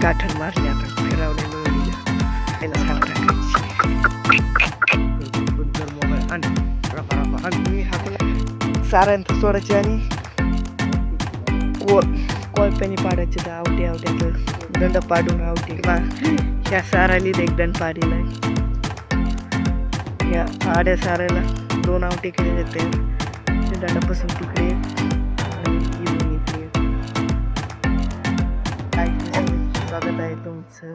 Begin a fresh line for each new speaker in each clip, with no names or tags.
गाठण मारली आता फिरवणे मिळून त्याला साथ टाकायची साऱ्यांत सोडायची आणि कोळप्याने पाडायचे तर आवटे आवट्याचं दंड पाडून आवटे ह्या साराली एक दंड पाडीला या आड्या साऱ्याला 2 आवटे केले जाते दंडापासून तिकडे स्वागत आहे तुमचं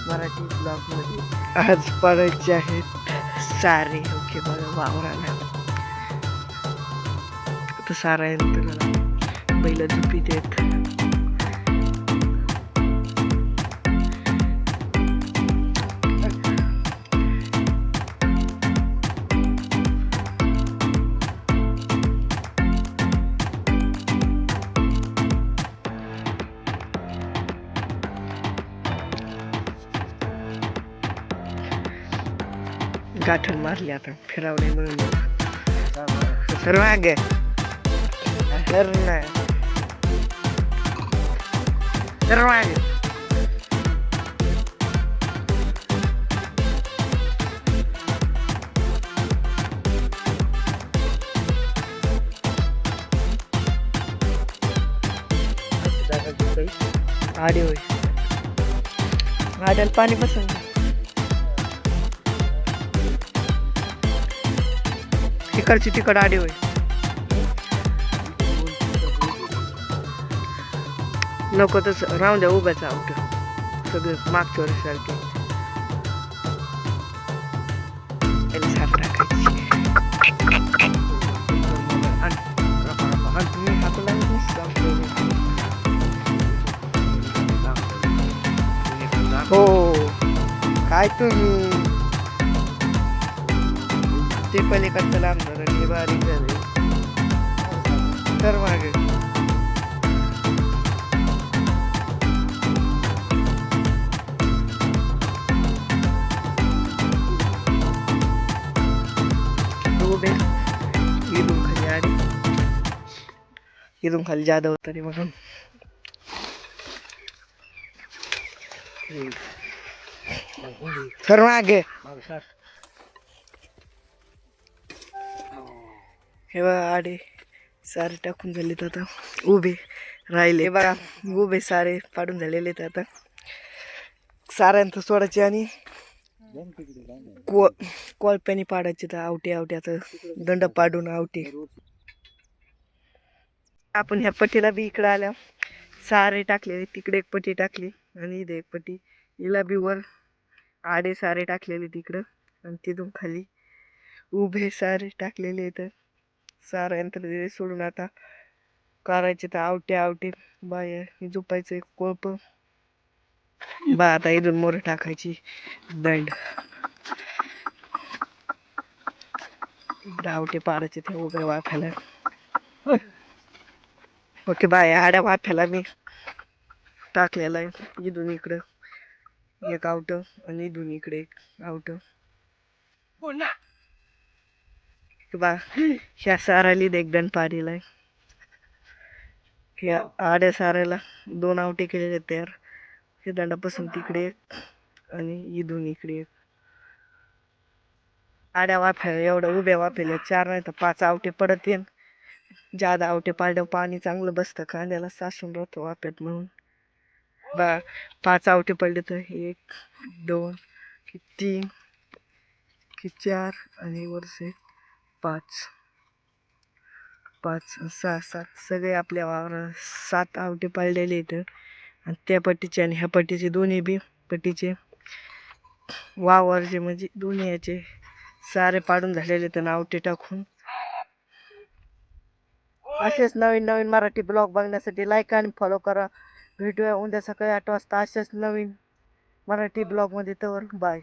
मराठी ब्लॉगमध्ये. आज पडायचे आहेत सारे ओके बघा वावराला तर सारा यंत्राला बैल झोपीत आहेत. गाठण मारली आता फिरवणे मिळून सर्व आगे सर्व आगे आडी होय आड्याला पाणी पसंत तिकडची तिकड आडी होय नको तस राहून द्या उभ्याच आवट सगळे मागच्या वर्षासारखे साथ टाकायची हो काय तुम्ही ते पलीकडचं लांब झालं बारीक झाले तर मागे उभे इथून खाली आली इथून खाली जादा होत रे म्हणून सर मागे हे बघा आडे सारे टाकून झालेत आता उभे राहिले बघा उभे सारे पाडून झालेले आता साऱ्यांत सोडायचे आणि कोळप्याने पाडायचे तर आवटे आवट्याचं दंड पाडून आवटे. आपण ह्या पट्टीला बी इकडं आल्या सारे टाकलेले तिकडे एक पट्टी टाकली आणि इथे एक पट्टी हिला बी वर आडे सारे टाकलेले तिकडं आणि तिथून खाली उभे सारे टाकलेले तर सारा यंत्र सोडून आता करायचे तर आवटे आवटे बाय झोपायचं एक कोळप बा आता इथून मोर टाकायची दंड आवटे पाडायचे ते उभे वाफ्याला ओके बाय आड्या वाफ्याला मी टाकलेला आहे इथून इकडं एक आवट आणि इथून इकडे एक आवट बा ह्या साराली एक दंड पाडीला ह्या आड्या साऱ्याला 2 आवटे केलेले तयार हे दंडापासून तिकडे एक आणि इथून इकडे एक आड्या वाफ्या एवढं उभ्या वाफ्याला 4 नाही तर 5 आवटे पडत येईन जादा आवटे पाडल्यावर पाणी चांगलं बसतं कांद्याला सासून राहतो वाफ्यात म्हणून बा 5 आवटे पडले तर 1 2 3 4 आणि वरचे 5 5 6 7 सगळे आपल्या वावरात 7 आवटे पाळलेले इथं आणि त्या पट्टीचे आणि ह्या पट्टीचे दोन्ही बी पट्टीचे वावरचे म्हणजे दोन्ही याचे सारे पाडून झालेले तर आवटे टाकून. असेच नवीन नवीन मराठी ब्लॉग बघण्यासाठी लाईक आणि फॉलो करा. भेटूया उद्या सकाळी 8 वाजता असेच नवीन मराठी ब्लॉगमध्ये. तर बाय.